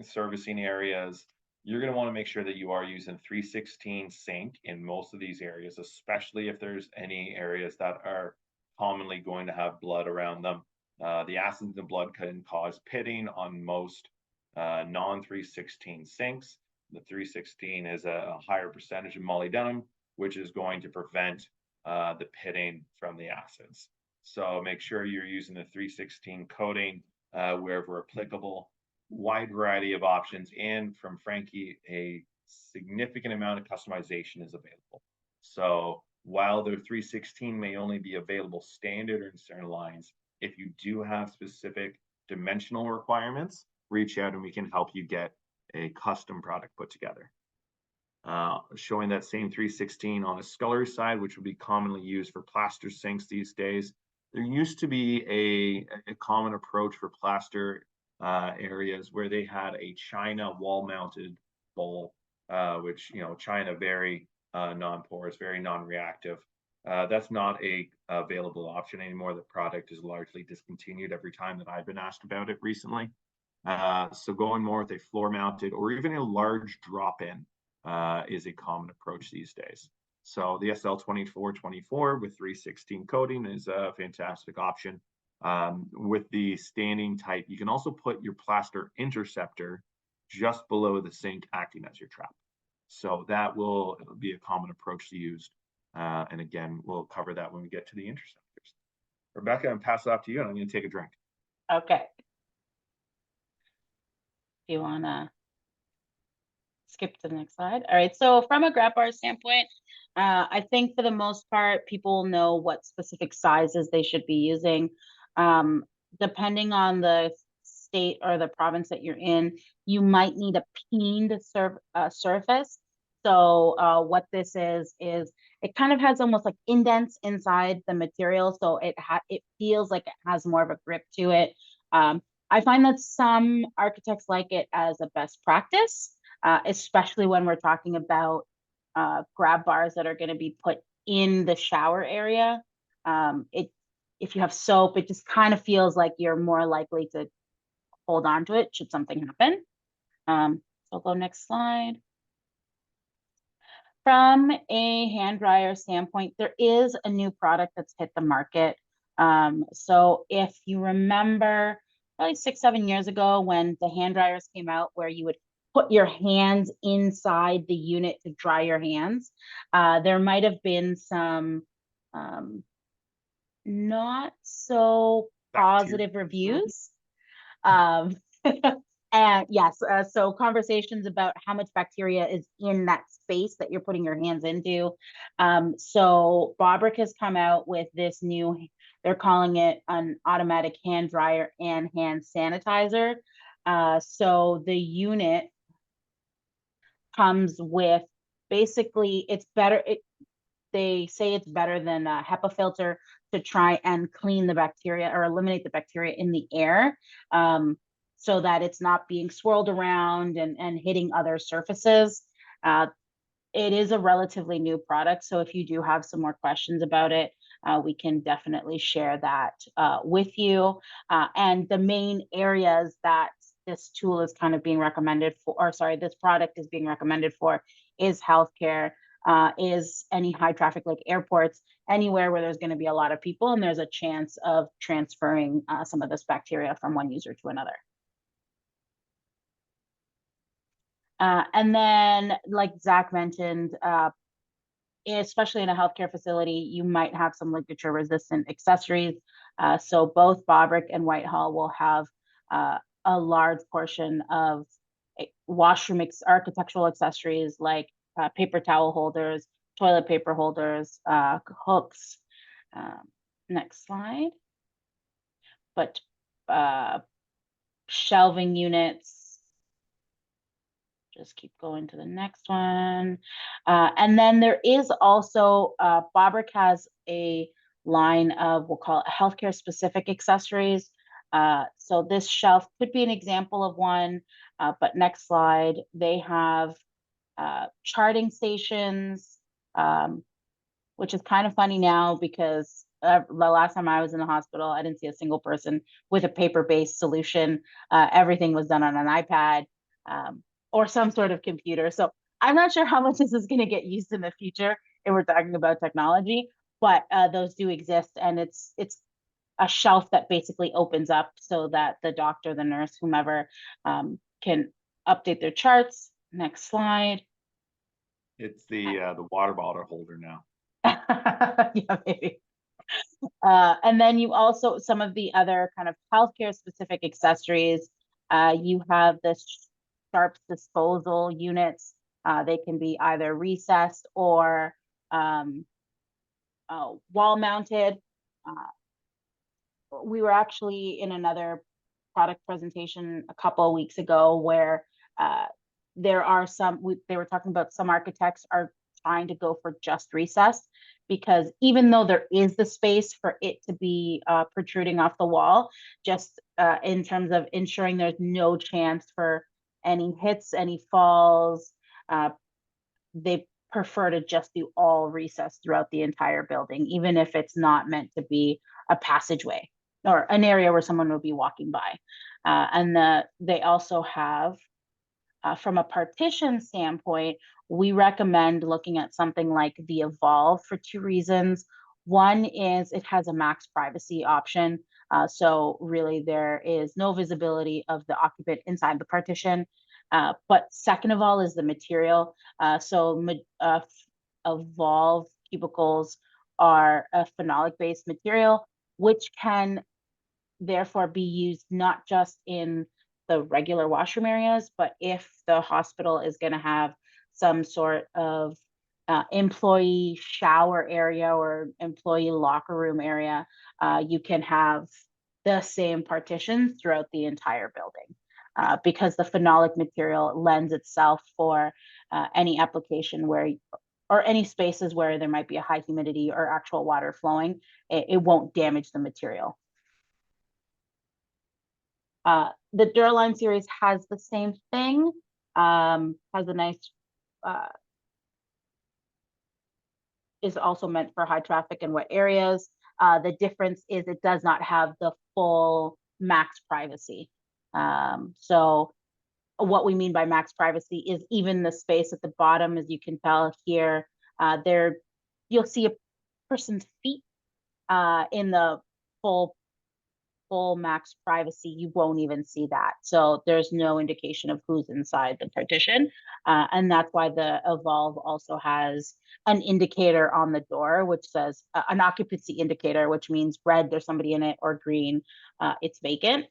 servicing areas. You're going to want to make sure that you are using 316 sink in most of these areas, especially if there's any areas that are commonly going to have blood around them. The acids in the blood can cause pitting on most non-316 sinks. The 316 is a higher percentage of molybdenum, which is going to prevent the pitting from the acids. So make sure you're using the 316 coating wherever applicable. Wide variety of options, and from Franke, a significant amount of customization is available. So while the 316 may only be available standard or in certain lines, if you do have specific dimensional requirements, reach out and we can help you get a custom product put together. Showing that same 316 on a scullery side, which would be commonly used for plaster sinks these days. There used to be a common approach for plaster areas where they had a China wall-mounted bowl, which, you know, China, very non-porous, very non-reactive. That's not a available option anymore. The product is largely discontinued every time that I've been asked about it recently. So going more with a floor-mounted or even a large drop-in is a common approach these days. So the SL2424 with 316 coating is a fantastic option. With the standing type, you can also put your plaster interceptor just below the sink, acting as your trap. So that will be a common approach to use. And again, we'll cover that when we get to the interceptors. Rebecca, I'm pass it off to you, and I'm going to take a drink. Okay. Do you want to skip to the next slide? All right. So from a grab bar standpoint, I think for the most part, people know what specific sizes they should be using. Depending on the state or the province that you're in, you might need a peened surface. So what this is it kind of has almost like indents inside the material, so it feels like it has more of a grip to it. I find that some architects like it as a best practice, especially when we're talking about grab bars that are going to be put in the shower area. If you have soap, it just kind of feels like you're more likely to hold on to it should something happen. So I'll go next slide. From a hand dryer standpoint, there is a new product that's hit the market. So if you remember, probably 6-7 years ago when the hand dryers came out, where you would put your hands inside the unit to dry your hands, there might have been some not so positive reviews. And yes, so conversations about how much bacteria is in that space that you're putting your hands into. So Bobrick has come out with this new, they're calling it an automatic hand dryer and hand sanitizer. So the unit comes with, basically, it's better, they say it's better than a HEPA filter to try and clean the bacteria or eliminate the bacteria in the air, so that it's not being swirled around and hitting other surfaces. It is a relatively new product, so if you do have some more questions about it, we can definitely share that with you. And the main areas that this tool is kind of being recommended for, or sorry, this product is being recommended for, is healthcare, is any high traffic like airports, anywhere where there's going to be a lot of people and there's a chance of transferring some of this bacteria from one user to another. And then, like Zach mentioned, especially in a healthcare facility, you might have some ligature resistant accessories. So both Bobrick and Whitehall will have a large portion of washroom architectural accessories like paper towel holders, toilet paper holders, hooks. Next slide. But shelving units. Just keep going to the next one. And then there is also, Bobrick has a line of, we'll call it healthcare specific accessories. So this shelf could be an example of one, but next slide, they have charting stations, which is kind of funny now because the last time I was in the hospital, I didn't see a single person with a paper-based solution. Everything was done on an iPad or some sort of computer. So I'm not sure how much this is going to get used in the future if we're talking about technology, but those do exist, and it's a shelf that basically opens up so that the doctor, the nurse, whomever can update their charts. Next slide. It's the water bottle holder now. Yeah, maybe. And then you also, some of the other kind of healthcare specific accessories, you have the sharps disposal units. They can be either recessed or wall mounted. We were actually in another product presentation a couple of weeks ago where there are they were talking about some architects are trying to go for just recessed, because even though there is the space for it to be protruding off the wall, just in terms of ensuring there's no chance for any hits, any falls, they prefer to just do all recess throughout the entire building, even if it's not meant to be a passageway or an area where someone would be walking by. And they also have, from a partition standpoint, we recommend looking at something like the Evolve for two reasons. One is it has a max privacy option. So really there is no visibility of the occupant inside the partition. But second of all is the material. So Evolve cubicles are a phenolic-based material, which can therefore be used not just in the regular washroom areas, but if the hospital is going to have some sort of employee shower area or employee locker room area, you can have the same partitions throughout the entire building, because the phenolic material lends itself for any application where, or any spaces where there might be a high humidity or actual water flowing, it won't damage the material. The Duraline series has the same thing, has a nice, is also meant for high traffic and wet areas. The difference is it does not have the full max privacy. So what we mean by max privacy is even the space at the bottom, as you can tell here, there you'll see a person's feet in the full max privacy. You won't even see that. So there's no indication of who's inside the partition. And that's why the Evolve also has an indicator on the door, which says an occupancy indicator, which means red, there's somebody in it, or green, it's vacant.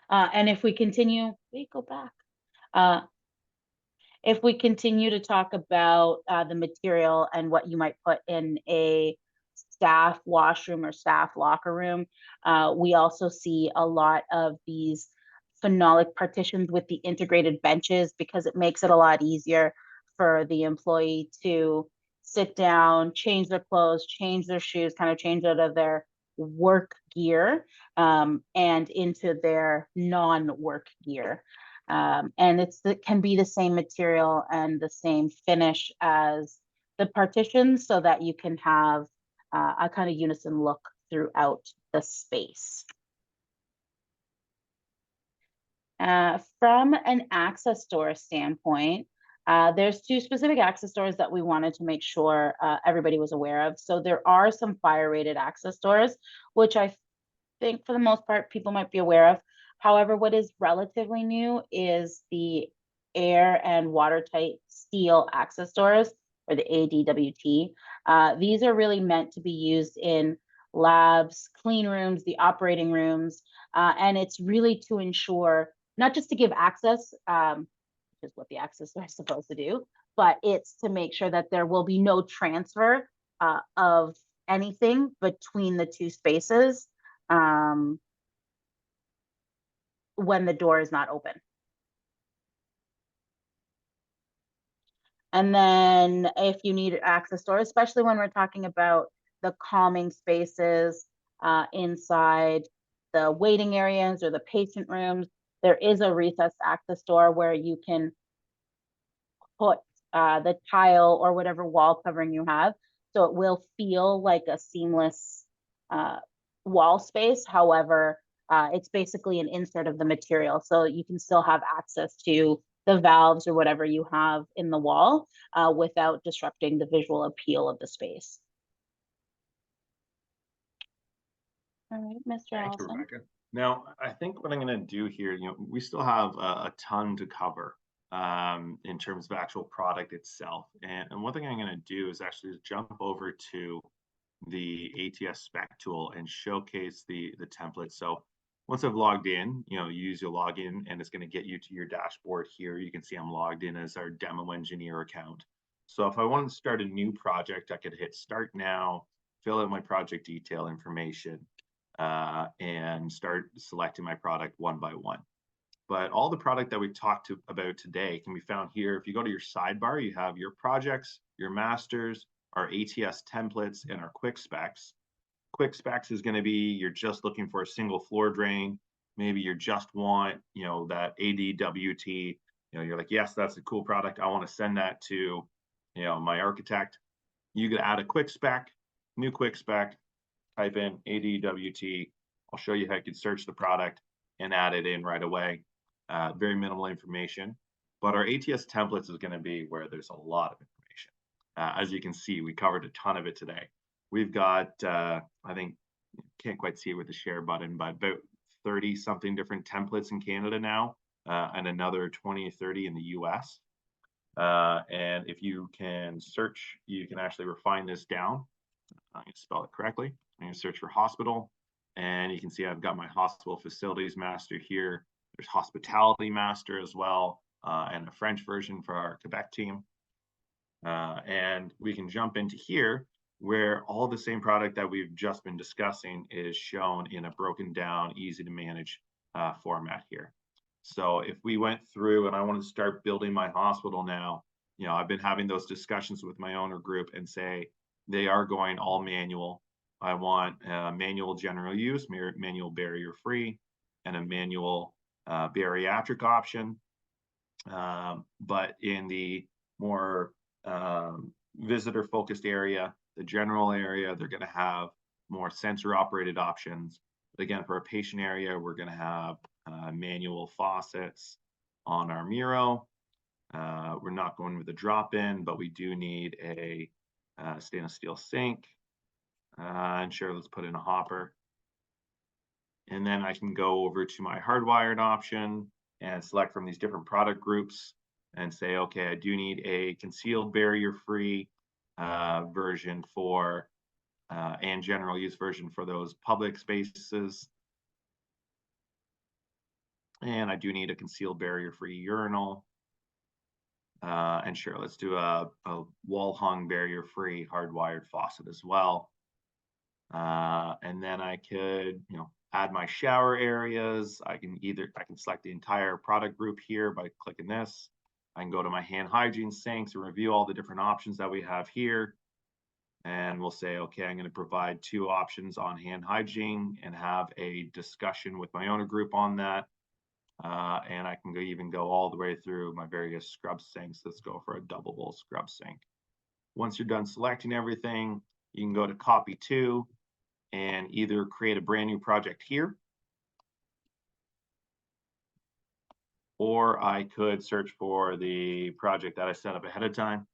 And if we continue, we go back. If we continue to talk about the material and what you might put in a staff washroom or staff locker room, we also see a lot of these phenolic partitions with the integrated benches, because it makes it a lot easier for the employee to sit down, change their clothes, change their shoes, kind of change out of their work gear and into their non-work gear. And it can be the same material and the same finish as the partitions, so that you can have a kind of unison look throughout the space. From an access door standpoint, There's two specific access doors that we wanted to make sure everybody was aware of. So there are some fire rated access doors, which I think for the most part people might be aware of. However, what is relatively new is the air and watertight steel access doors, or the ADWT. These are really meant to be used in labs, clean rooms, the operating rooms, and it's really to ensure, not just to give access, which is what the access door is supposed to do, but it's to make sure that there will be no transfer of anything between the two spaces um, when the door is not open. And then if you need access door, especially when we're talking about the calming spaces inside the waiting areas or the patient rooms, there is a recessed access door where you can put the tile or whatever wall covering you have. So it will feel like a seamless wall space. However, it's basically an insert of the material. So you can still have access to the valves or whatever you have in the wall without disrupting the visual appeal of the space. All right, Mr. Thank you, Allison. Rebecca. Now, I think what I'm going to do here, we still have a ton to cover in terms of actual product itself. And one thing I'm going to do is actually jump over to the ATS spec tool and showcase the template. So once I've logged in, you use your login and it's going to get you to your dashboard here. You can see I'm logged in as our demo engineer account. So if I wanted to start a new project, I could hit start now, fill out my project detail information, and start selecting my product one by one. But all the product that we talked about today can be found here. If you go to your sidebar, you have your projects, your masters, our ATS templates, and our quick specs. Quick specs is going to be, you're just looking for a single floor drain. Maybe you just want, that ADWT, you're like, yes, that's a cool product. I want to send that to, my architect. You could add a quick spec, new quick spec, type in ADWT. I'll show you how you can search the product and add it in right away. Very minimal information, but our ATS templates is going to be where there's a lot of information. As you can see, we covered a ton of it today. We've got, I think, can't quite see it with the share button, but about 30 something different templates in Canada now, and another 20 or 30 in the US. And if you can search, you can actually refine this down. I'm going to spell it correctly. I'm going to search for hospital, and you can see I've got my hospital facilities master here. There's hospitality master as well, and a French version for our Quebec team. And we can jump into here where all the same product that we've just been discussing is shown in a broken down, easy to manage format here. So if we went through and I wanted to start building my hospital now, I've been having those discussions with my owner group and say they are going all manual. I want manual general use, manual barrier free, and a manual bariatric option. But in the more visitor focused area, the general area, they're going to have more sensor operated options. But again, for a patient area, we're going to have manual faucets on our Miro. We're not going with a drop-in, but we do need a stainless steel sink. And sure, let's put in a hopper. And then I can go over to my hardwired option and select from these different product groups and say, okay, I do need a concealed barrier-free version for, and general use version for those public spaces. And I do need a concealed barrier-free urinal. And sure, let's do a wall-hung barrier-free hardwired faucet as well. And then I could, add my shower areas. I can select the entire product group here by clicking this. I can go to my hand hygiene sinks and review all the different options that we have here. And we'll say, okay, I'm going to provide 2 options on hand hygiene and have a discussion with my owner group on that. And I can even go all the way through my various scrub sinks. Let's go for a double bowl scrub sink. Once you're done selecting everything, you can go to copy to and either create a brand new project here, or I could search for the project that I set up ahead of time,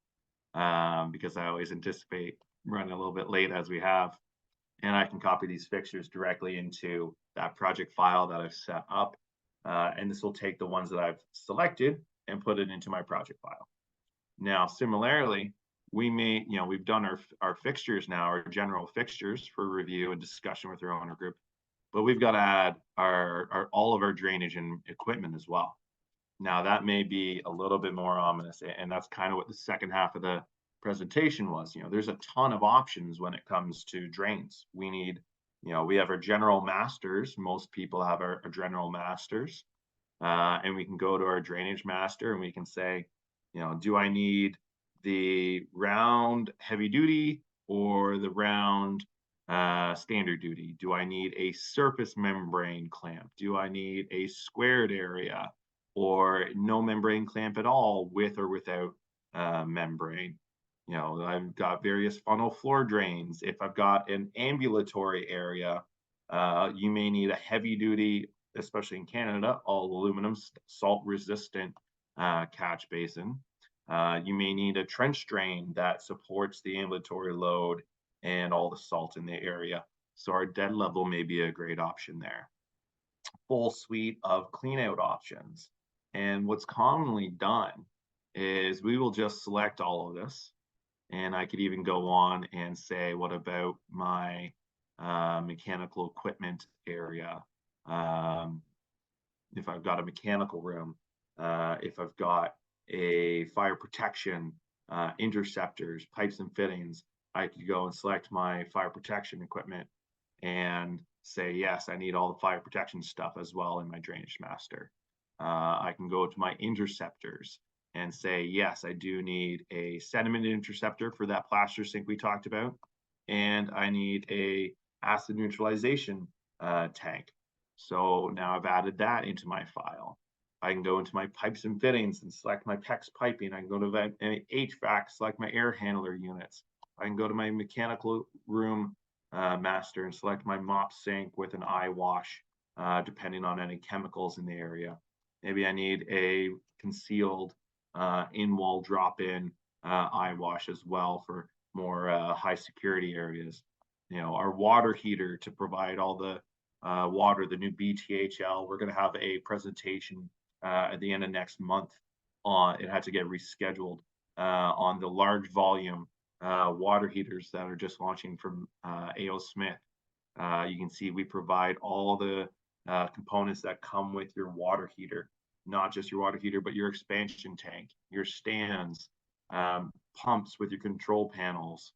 because I always anticipate running a little bit late as we have, and I can copy these fixtures directly into that project file that I've set up. And this will take the ones that I've selected and put it into my project file. Now, similarly, we've done our fixtures now, our general fixtures for review and discussion with our owner group, but we've got to add all of our drainage and equipment as well. Now, that may be a little bit more ominous, and that's kind of what the second half of the presentation was. There's a ton of options when it comes to drains. We have our general masters. Most people have our general masters, and we can go to our drainage master and we can say, do I need the round heavy duty or the round standard duty? Do I need a surface membrane clamp? Do I need a squared area or no membrane clamp at all, with or without membrane? I've got various funnel floor drains. If I've got an ambulatory area, you may need a heavy duty, especially in Canada, all aluminum salt resistant catch basin. You may need a trench drain that supports the ambulatory load and all the salt in the area. So our dead level may be a great option there. Full suite of clean out options. And what's commonly done is we will just select all of this. And I could even go on and say, what about my mechanical equipment area? If I've got a mechanical room, if I've got a fire protection, interceptors, pipes and fittings, I could go and select my fire protection equipment and say, yes, I need all the fire protection stuff as well in my drainage master. I can go to my interceptors and say, yes, I do need a sediment interceptor for that plaster sink we talked about, and I need a acid neutralization tank. So now I've added that into my file. I can go into my pipes and fittings and select my PEX piping. I can go to HVAC, select my air handler units. I can go to my mechanical room master and select my mop sink with an eye wash, depending on any chemicals in the area. Maybe I need a concealed in-wall drop-in eye wash as well for more high security areas. Our water heater to provide all the water, the new BTHL. We're going to have a presentation at the end of next month on, it had to get rescheduled, on the large volume water heaters that are just launching from A.O. Smith. You can see we provide all the components that come with your water heater, not just your water heater, but your expansion tank, your stands, pumps with your control panels.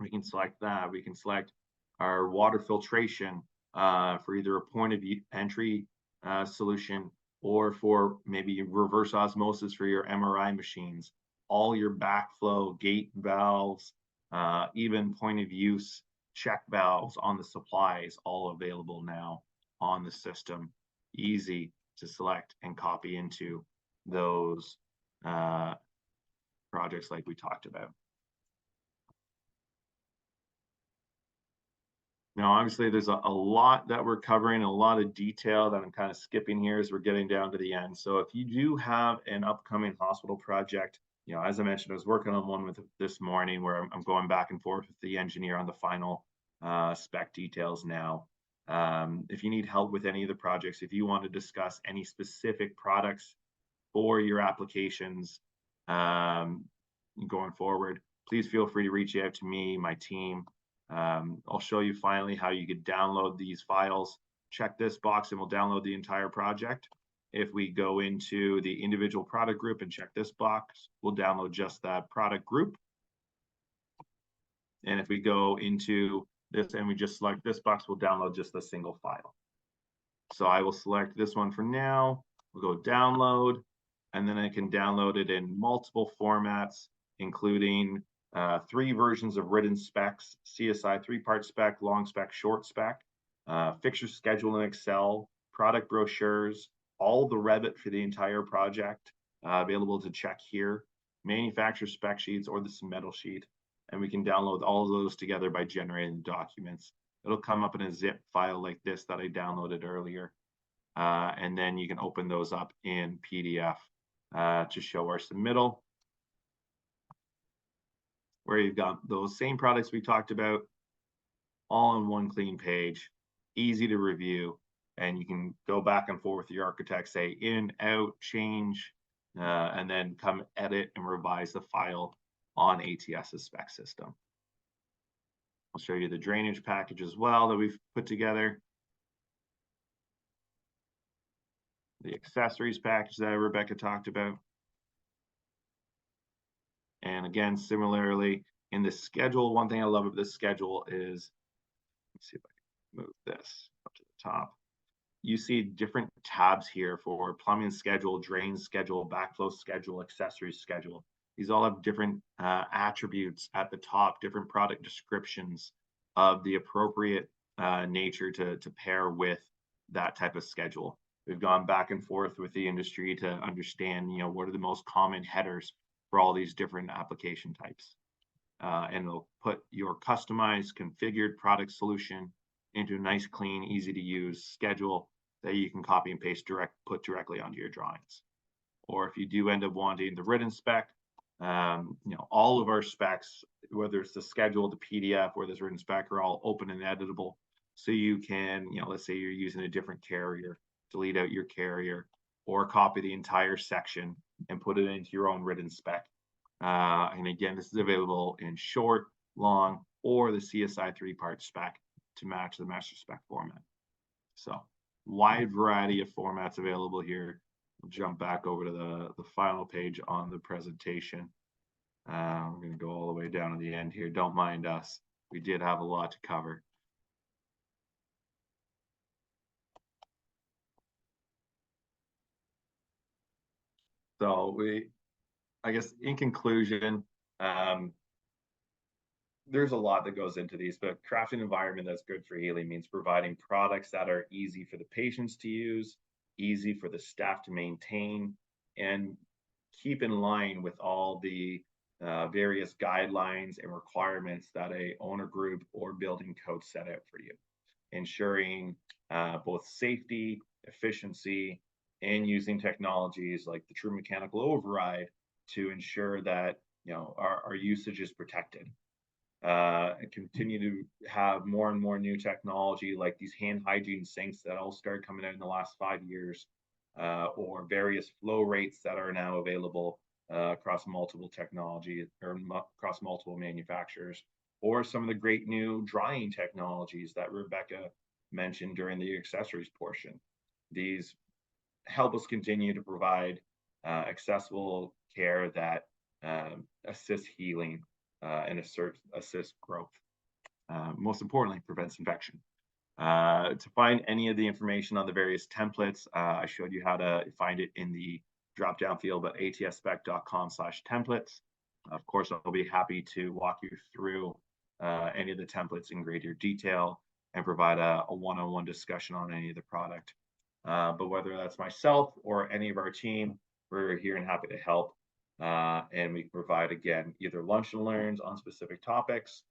We can select that. We can select our water filtration for either a point of entry solution or for maybe reverse osmosis for your MRI machines. All your backflow gate valves, even point of use check valves on the supplies, all available now on the system. Easy to select and copy into those projects like we talked about. Now, obviously, there's a lot that we're covering, a lot of detail that I'm kind of skipping here as we're getting down to the end. So if you do have an upcoming hospital project, as I mentioned, I was working on one with this morning where I'm going back and forth with the engineer on the final spec details now. If you need help with any of the projects, if you want to discuss any specific products for your applications going forward, please feel free to reach out to me, my team. I'll show you finally how you could download these files. Check this box and we'll download the entire project. If we go into the individual product group and check this box, we'll download just that product group. And if we go into this and we just select this box, we'll download just a single file. So I will select this one for now. We'll go download, and then I can download it in multiple formats, including 3 versions of written specs: CSI 3-part spec, long spec, short spec, fixture schedule in Excel, product brochures, all the Revit for the entire project available to check here, manufacturer spec sheets or the submittal sheet, and we can download all of those together by generating the documents. It'll come up in a zip file like this that I downloaded earlier. and then you can open those up in PDF to show our submittal, where you've got those same products we talked about all on one clean page, easy to review, and you can go back and forth with your architect, say in, out, change, and then come edit and revise the file on ATS's spec system. I'll show you the drainage package as well that we've put together. The accessories package that Rebecca talked about. And again, similarly, in the schedule, one thing I love about this schedule is, let's see if I can move this up to the top. You see different tabs here for plumbing schedule, drain schedule, backflow schedule, accessories schedule. These all have different attributes at the top, different product descriptions of the appropriate nature to pair with that type of schedule. We've gone back and forth with the industry to understand, what are the most common headers for all these different application types. And it'll put your customized, configured product solution into a nice, clean, easy to use schedule that you can copy and paste put directly onto your drawings. Or if you do end up wanting the written spec, all of our specs, whether it's the schedule, the PDF, or this written spec, are all open and editable. So you can, let's say you're using a different carrier, delete out your carrier, or copy the entire section and put it into your own written spec. And again, this is available in short, long, or the CSI 3-part spec to match the master spec format. So wide variety of formats available here. We'll jump back over to the final page on the presentation. We're going to go all the way down to the end here. Don't mind us. We did have a lot to cover. So I guess in conclusion, there's a lot that goes into these, but crafting an environment that's good for healing means providing products that are easy for the patients to use, easy for the staff to maintain, and keep in line with all the various guidelines and requirements that a owner group or building code set out for you, ensuring both safety, efficiency, and using technologies like the true mechanical override to ensure that our usage is protected. And continue to have more and more new technology like these hand hygiene sinks that all started coming out in the last 5 years, or various flow rates that are now available across multiple technology or across multiple manufacturers, or some of the great new drying technologies that Rebecca mentioned during the accessories portion. These help us continue to provide accessible care that assists healing and assist growth. Most importantly, prevents infection. To find any of the information on the various templates, I showed you how to find it in the drop-down field at atsspec.com/templates. Of course, I'll be happy to walk you through any of the templates in greater detail and provide a one-on-one discussion on any of the product. But whether that's myself or any of our team, we're here and happy to help. And we can provide, again, either lunch and learns on specific topics,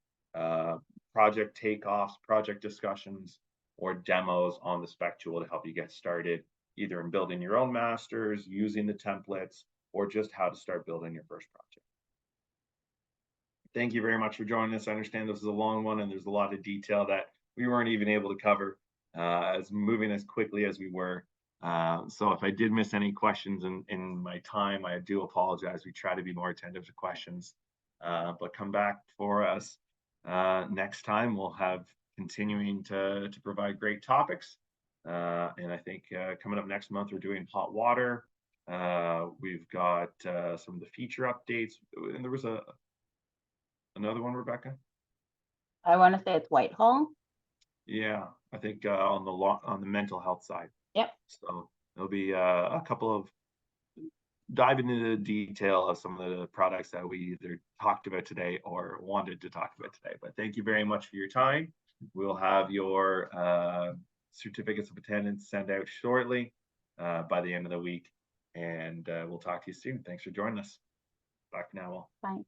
project takeoffs, project discussions, or demos on the spec tool to help you get started, either in building your own masters, using the templates, or just how to start building your first project. Thank you very much for joining us. I understand this is a long one and there's a lot of detail that we weren't even able to cover as moving as quickly as we were. So if I did miss any questions in my time, I do apologize. We try to be more attentive to questions, but come back for us next time. We'll have continuing to provide great topics. And I think coming up next month, we're doing hot water. We've got some of the feature updates, and there was another one, Rebecca. I want to say it's Whitehall. Yeah, I think on the mental health side. Yep. So there'll be a couple of diving into the detail of some of the products that we either talked about today or wanted to talk about today. But thank you very much for your time. We'll have your certificates of attendance sent out shortly by the end of the week, and we'll talk to you soon. Thanks for joining us. Bye for now. Bye.